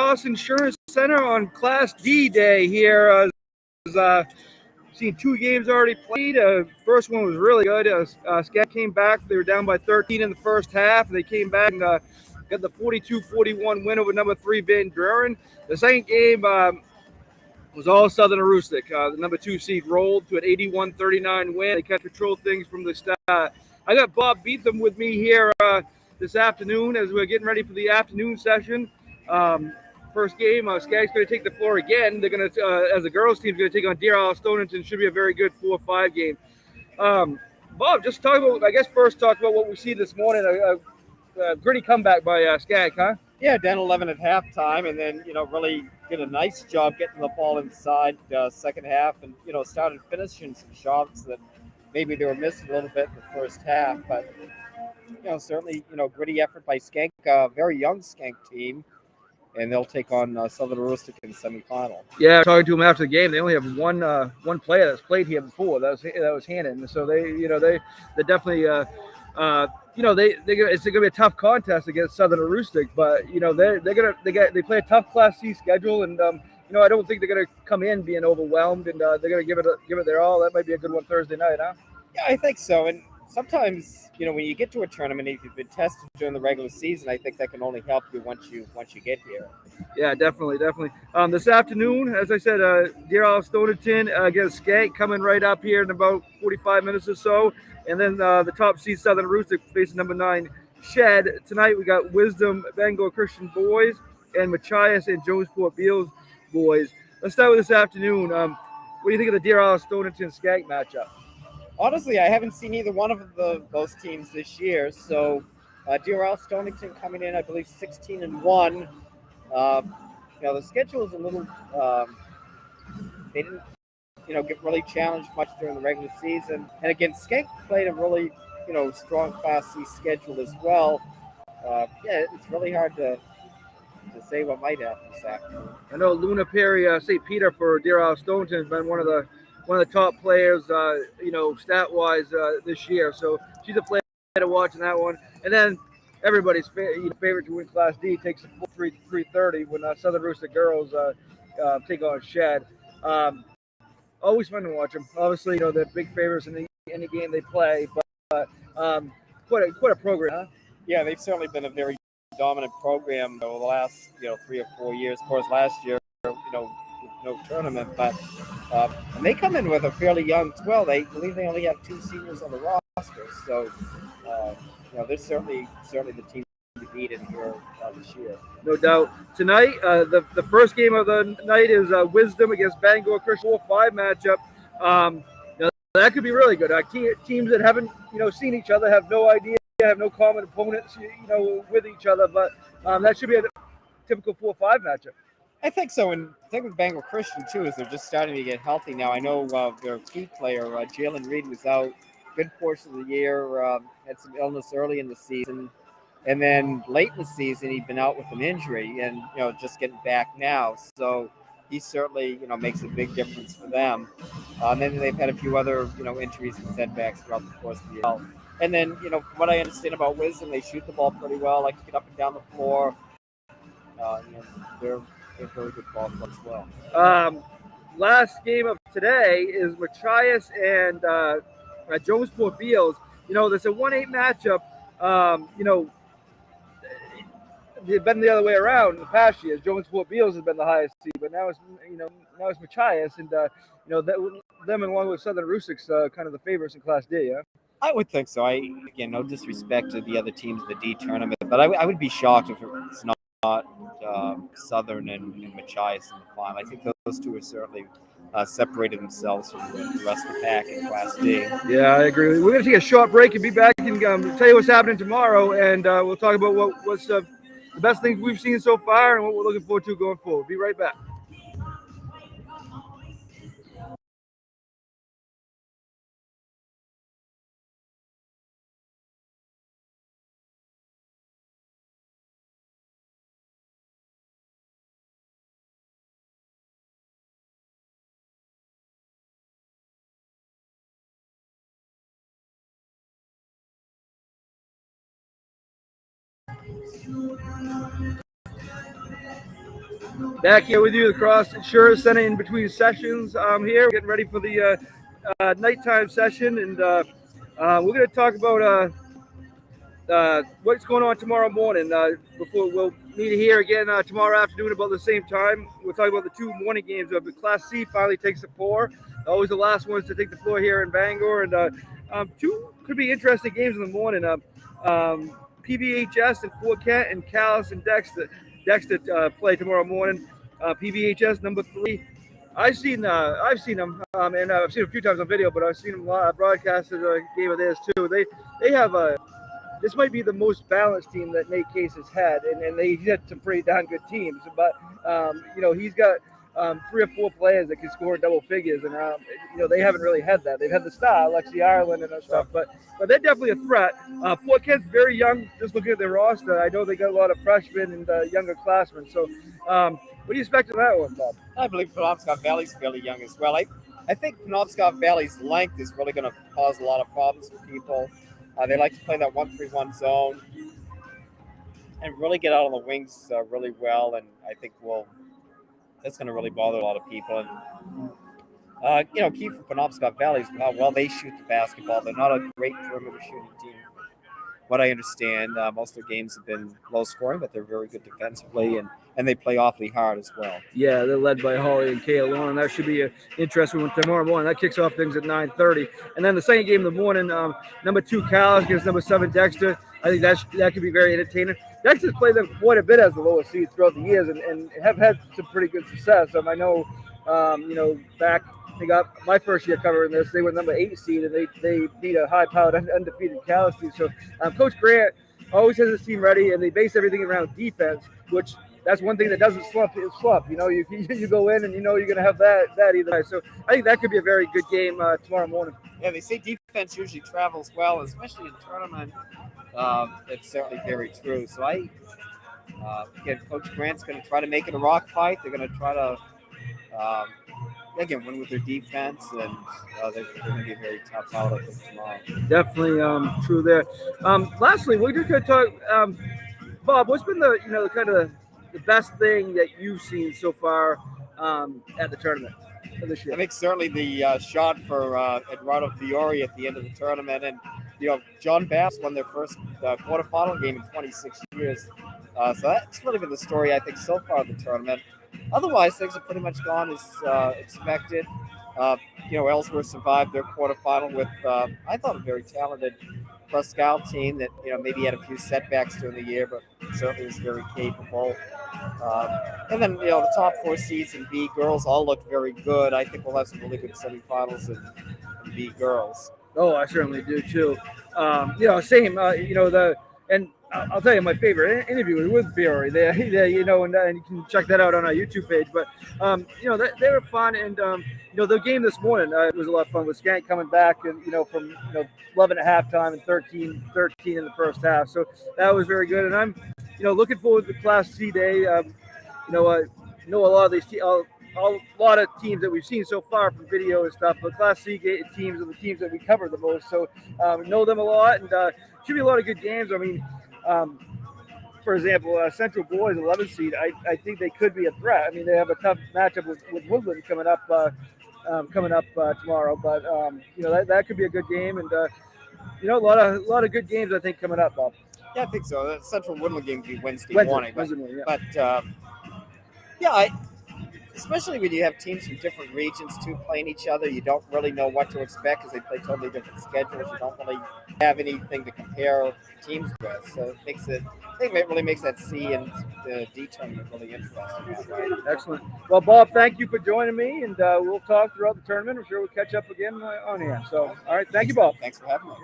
Ross Insurance Center on Class D day here. Seen 2 games already played. First one was really good. Scat came back. They were down by 13 in the first half. They came back and got the 42-41 win over number 3 Van Buren. The second game was all Southern Aroostook. The number 2 seed rolled to an 81-39 win. They kept control things from the start. I got Bob Beetham with me here this afternoon as we're getting ready for the afternoon session. First game, Skag's going to take the floor again. They're going to, as a girls team, going to take on Deer Isle Stonington. Should be a very good 4-5 game. Bob, just talk about, I guess first talk about what we see this morning. A gritty comeback by Skag, huh? Yeah, down 11 at halftime, and then, really did a nice job getting the ball inside second half and, started finishing some shots that maybe they were missing a little bit in the first half. But, certainly, gritty effort by Skank, very young Skank team. And they'll take on Southern Aroostook in the semifinal. Yeah, talking to them after the game, they only have one player that's played here before. That was Hannon. So they definitely it's going to be a tough contest against Southern Aroostook. But they play a tough Class C schedule, and I don't think they're going to come in being overwhelmed, and they're going to give it their all. That might be a good one Thursday night, huh? Yeah, I think so. And sometimes, when you get to a tournament, if you've been tested during the regular season, I think that can only help you once you get here. Yeah, definitely. This afternoon, as I said, Deer Isle Stonington against Skank coming right up here in about 45 minutes or so. And then the top seed Southern Aroostook facing number 9 Shed. Tonight we got Wisdom Bangor Christian boys and Machias and Jonesport Beals boys. Let's start with this afternoon. What do you think of the Deer Isle Stonington Skank matchup? Honestly, I haven't seen either one of those teams this year. So, Deer Isle Stonington coming in, I believe, 16-1. The schedule is a little. They didn't, get really challenged much during the regular season. And again, Skank played a really, strong Class C schedule as well. It's really hard to say what might happen this afternoon. I know Luna Perry, St. Peter for Deer Isle Stonington has been one of the top players, stat-wise this year. So she's a player to watch in that one. And then everybody's favorite to win Class D takes a 3:30 when Southern Aroostook girls take on Shed. Always fun to watch them. Obviously, they're big favorites in any game they play, but quite a program. Huh? Yeah, they've certainly been a very dominant program over the last 3 or 4 years. Of course, last year, no tournament, but and they come in with a fairly young as well. They believe they only have 2 seniors on the roster, so they're certainly the team to beat in here this year. No doubt. Tonight, the first game of the night is Wisdom against Bangor Christian 4-5 matchup. That could be really good. Teams that haven't seen each other, have no idea, have no common opponents with each other, but that should be a typical 4-5 matchup. I think so, and the thing with Bangor Christian, too, is they're just starting to get healthy now. I know their key player, Jalen Reed, was out a good portion of the year, had some illness early in the season, and then late in the season, he'd been out with an injury and, just getting back now. So he certainly, makes a big difference for them. And then they've had a few other, injuries and setbacks throughout the course of the year. And then, from what I understand about Wisdom, they shoot the ball pretty well, like to get up and down the floor. They're a very good ball club as well. Last game of today is Machias and Jonesport Beals. There's a 1-8 matchup. They've been the other way around in the past years. Jonesport Beals has been the highest seed, but now it's Machias, and them along with Southern Aroostook's kind of the favorites in Class D. Yeah. I would think so. Again, no disrespect to the other teams in the D tournament, but I would be shocked if it's not Southern and Machias in the final. I think those two are certainly separated themselves from the rest of the pack in Class D. Yeah, I agree. We're going to take a short break and be back and tell you what's happening tomorrow, and we'll talk about what's the best things we've seen so far and what we're looking forward to going forward. Be right back. Back here with you, the Cross Insurance Center in between sessions. Here, getting ready for the nighttime session, and we're going to talk about what's going on tomorrow morning. Before we'll meet here again tomorrow afternoon about the same time. We'll talk about the two morning games. The Class C finally takes the floor. Always the last ones to take the floor here in Bangor, and two could be interesting games in the morning. PBHS and Fort Kent and Callis and Dexter play tomorrow morning. PBHS number 3. I've seen them, and I've seen them a few times on video, but I've seen them broadcasted a game of theirs too. They have a this might be the most balanced team that Nate Case has had, and they had some pretty darn good teams. But he's got 3 or 4 players that can score double figures, and they haven't really had that. They've had the star, Lexi Ireland and stuff, but they're definitely a threat. Fort Kent's very young. Just looking at their roster, I know they got a lot of freshmen and younger classmen. So, what do you expect of that one, Bob? I believe Penobscot Valley's fairly young as well. I think Penobscot Valley's length is really going to cause a lot of problems for people. They like to play that 1-3-1 zone and really get out on the wings really well, and I think that's going to really bother a lot of people. And key for Penobscot Valley is how well they shoot the basketball. They're not a great perimeter shooting team. What I understand, most of their games have been low scoring, but they're very good defensively, and they play awfully hard as well. Yeah, they're led by Holly and Kayla Long, and that should be an interesting one tomorrow morning. That kicks off things at 9:30. And then the second game in the morning, number 2 Callis against number 7 Dexter. I think that could be very entertaining. Dexter's played them quite a bit as the lowest seed throughout the years and have had some pretty good success. I know, back they got my first year covering this. They were number 8 seed, and they beat a high-powered, undefeated Callis team. So Coach Grant always has his team ready, and they base everything around defense, which that's one thing that doesn't slump. You go in and you're going to have that either way. So I think that could be a very good game tomorrow morning. Yeah, they say defense usually travels well, especially in tournament. It's certainly very true. So again, Coach Grant's going to try to make it a rock fight. They're going to try to win with their defense, and they're going to be a very tough out, I think, tomorrow. Definitely true there. Lastly, we're just going to talk, Bob. What's been the kind of the best thing that you've seen so far at the tournament this year? I think certainly the shot for Eduardo Fiore at the end of the tournament, and John Bass won their first quarterfinal game in 26 years. So that's really been the story, I think, so far of the tournament. Otherwise, things have pretty much gone as expected. Ellsworth survived their quarterfinal with, I thought, a very talented Pascal team that, maybe had a few setbacks during the year, but certainly was very capable. And then, the top 4 seeds in B girls all looked very good. I think we'll have some really good semifinals in B girls. Oh, I certainly do too. Same. And I'll tell you, my favorite interview was with Fiore. And you can check that out on our YouTube page. But they were fun, and the game this morning was a lot of fun with Skank coming back and from 11 at halftime and 13 in the first half. So that was very good, and I'm looking forward to Class C day. I know a lot of these a lot of teams that we've seen so far from video and stuff, but Class C teams are the teams that we cover the most. So know them a lot, and should be a lot of good games. I mean, for example, Central Boys 11th seed, I think they could be a threat. I mean, they have a tough matchup with Woodland coming up tomorrow, but that could be a good game, and a lot of good games I think coming up, Bob. Yeah, I think so. The Central Woodland game will be Wednesday morning. Especially when you have teams from different regions too playing each other, you don't really know what to expect because they play totally different schedules. You don't really have anything to compare teams with, so I think it really makes that C and the D tournament really interesting. Right? Excellent. Well, Bob, thank you for joining me, and we'll talk throughout the tournament. I'm sure we'll catch up again on here. So, all right, thank you, Bob. Thanks for having me.